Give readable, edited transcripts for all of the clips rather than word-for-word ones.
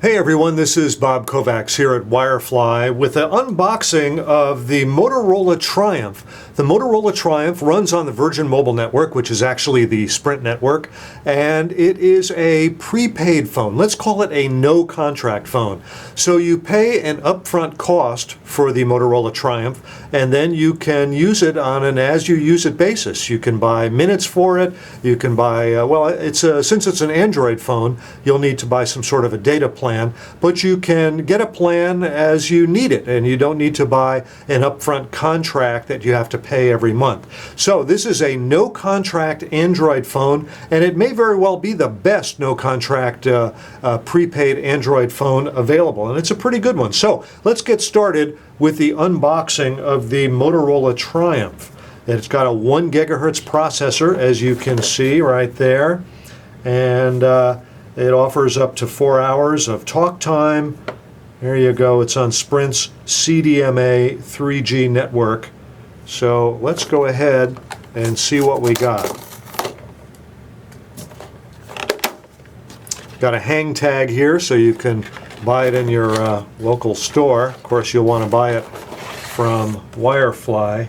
Hey everyone, this is Bob Kovacs here at Wirefly with an unboxing of the Motorola Triumph. The Motorola Triumph runs on the Virgin Mobile network, which is actually the Sprint network, and it is a prepaid phone. Let's call it a no-contract phone. So you pay an upfront cost for the Motorola Triumph, and then you can use it on an as-you-use-it basis. You can buy minutes for it. You can buy, since it's an Android phone, you'll need to buy some sort of a data plan, but you can get a plan as you need it, and you don't need to buy an upfront contract that you have to pay every month. So this is a no-contract Android phone, and it may very well be the best no-contract prepaid Android phone available, and it's a pretty good one. So let's get started with the unboxing of the Motorola Triumph. It's got a 1 gigahertz processor, as you can see right there, and it offers up to 4 hours of talk time. There you go. It's on Sprint's CDMA 3G network. So let's go ahead and see what we got. Got a hang tag here so you can buy it in your local store. Of course, you'll want to buy it from Wirefly.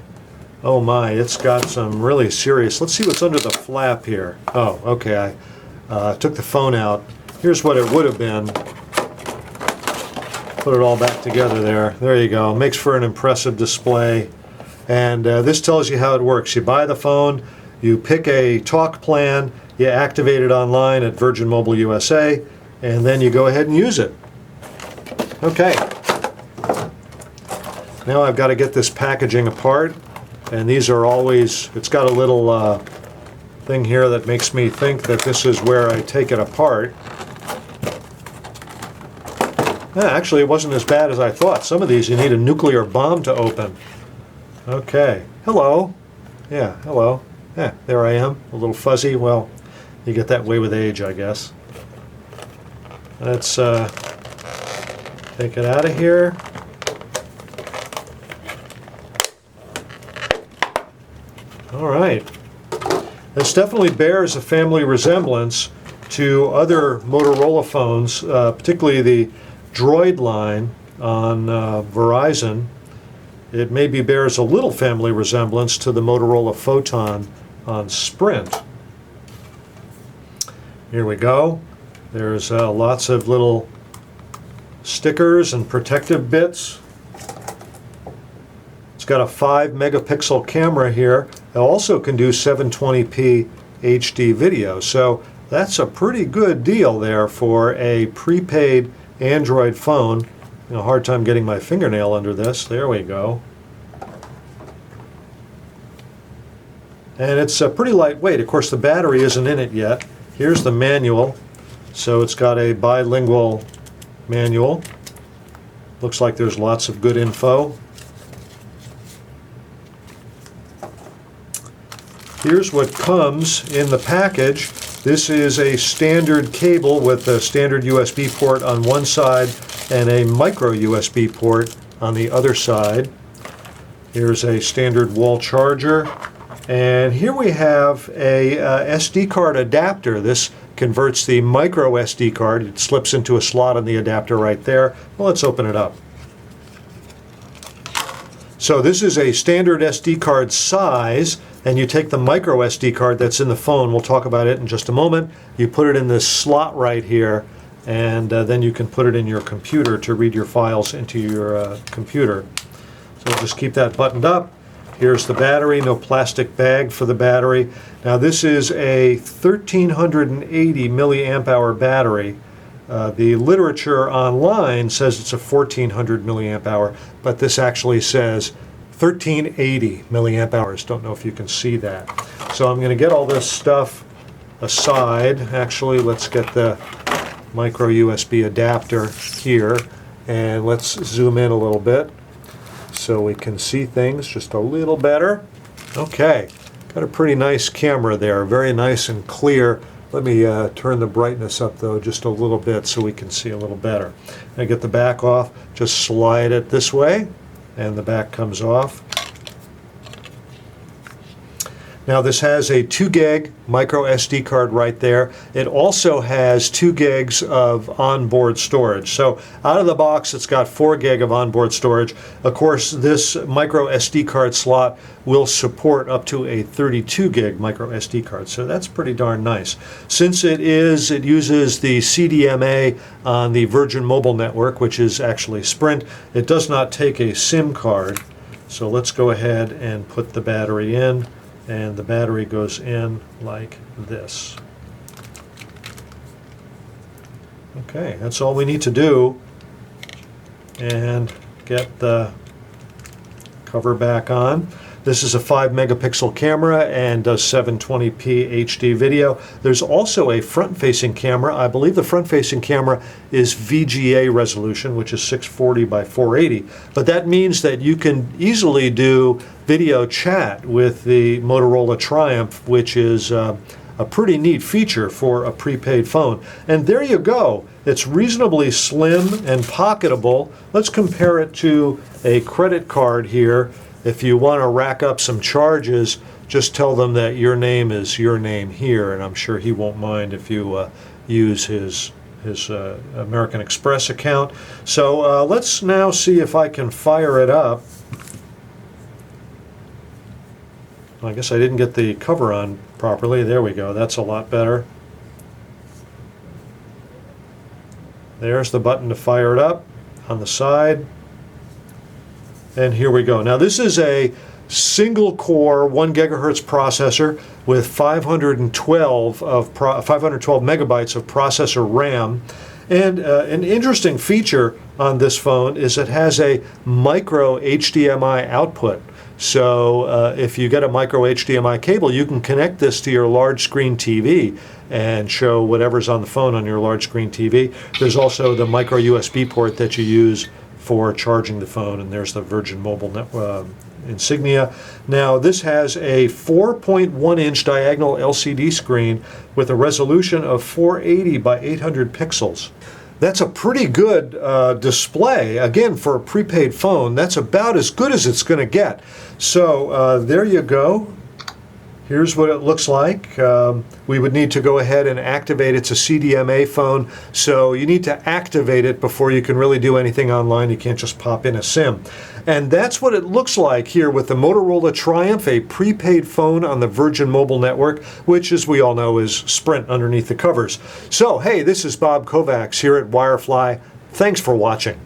Oh my, it's got some really serious. Let's see what's under the flap here. Oh, okay. I took the phone out. Here's what it would have been. Put it all back together there. There you go. Makes for an impressive display. And this tells you how it works. You buy the phone, you pick a talk plan, you activate it online at Virgin Mobile USA, and then you go ahead and use it. Okay. Now I've got to get this packaging apart. And these are always, it's got a little thing here that makes me think that this is where I take it apart. Actually, it wasn't as bad as I thought. Some of these you need a nuclear bomb to open. Okay. Hello. Yeah, hello. Yeah, there I am. A little fuzzy. Well, you get that way with age, I guess. Let's take it out of here. All right. This definitely bears a family resemblance to other Motorola phones, particularly the Droid line on Verizon. It maybe bears a little family resemblance to the Motorola Photon on Sprint. Here we go. There's lots of little stickers and protective bits. It's got a 5 megapixel camera here. It also can do 720p HD video. So that's a pretty good deal there for a prepaid Android phone. A hard time getting my fingernail under this. There we go. And it's pretty lightweight. Of course, the battery isn't in it yet. Here's the manual. So it's got a bilingual manual. Looks like there's lots of good info. Here's what comes in the package. This is a standard cable with a standard USB port on one side and a micro USB port on the other side. Here's a standard wall charger. And here we have a SD card adapter. This converts the micro SD card. It slips into a slot in the adapter right there. Well, let's open it up. So this is a standard SD card size, and you take the micro SD card that's in the phone. We'll talk about it in just a moment. You put it in this slot right here, and then you can put it in your computer to read your files into your computer. So just keep that buttoned up. Here's the battery, no plastic bag for the battery. Now this is a 1380 milliamp hour battery. The literature online says it's a 1400 milliamp hour, but this actually says 1380 milliamp hours. Don't know if you can see that. So I'm going to get all this stuff aside. Actually, let's get the micro USB adapter here, and let's zoom in a little bit so we can see things just a little better. Okay, got a pretty nice camera there, very nice and clear. Let me turn the brightness up though just a little bit so we can see a little better. I get the back off, just slide it this way and the back comes off. Now this has a 2 gig micro SD card right there. It also has 2 gigs of onboard storage. So out of the box it's got 4 gig of onboard storage. Of course this micro SD card slot will support up to a 32 gig micro SD card. So that's pretty darn nice. Since it uses the CDMA on the Virgin Mobile network, which is actually Sprint, it does not take a SIM card. So let's go ahead and put the battery in. And the battery goes in like this. Okay, that's all we need to do. And get the cover back on. This is a 5 megapixel camera and does 720p HD video. There's also a front-facing camera. I believe the front-facing camera is VGA resolution, which is 640 by 480. But that means that you can easily do video chat with the Motorola Triumph, which is a pretty neat feature for a prepaid phone. And there you go. It's reasonably slim and pocketable. Let's compare it to a credit card here. If you want to rack up some charges, just tell them that your name is your name here, and I'm sure he won't mind if you use his American Express account. So let's now see if I can fire it up. I guess I didn't get the cover on properly. There we go. That's a lot better. There's the button to fire it up on the side. And here we go. Now this is a single core 1 gigahertz processor with 512 megabytes of processor RAM. And an interesting feature on this phone is it has a micro HDMI output. So if you get a micro HDMI cable, you can connect this to your large screen TV and show whatever's on the phone on your large screen TV. There's also the micro USB port that you use for charging the phone, and there's the Virgin Mobile insignia. Now this has a 4.1 inch diagonal LCD screen with a resolution of 480 by 800 pixels. That's a pretty good display. Again, for a prepaid phone, that's about as good as it's going to get. So there you go. Here's what it looks like. We would need to go ahead and activate. It's a CDMA phone, so you need to activate it before you can really do anything online. You can't just pop in a SIM. And that's what it looks like here with the Motorola Triumph, a prepaid phone on the Virgin Mobile network, which, as we all know, is Sprint underneath the covers. So, hey, this is Bob Kovacs here at Wirefly. Thanks for watching.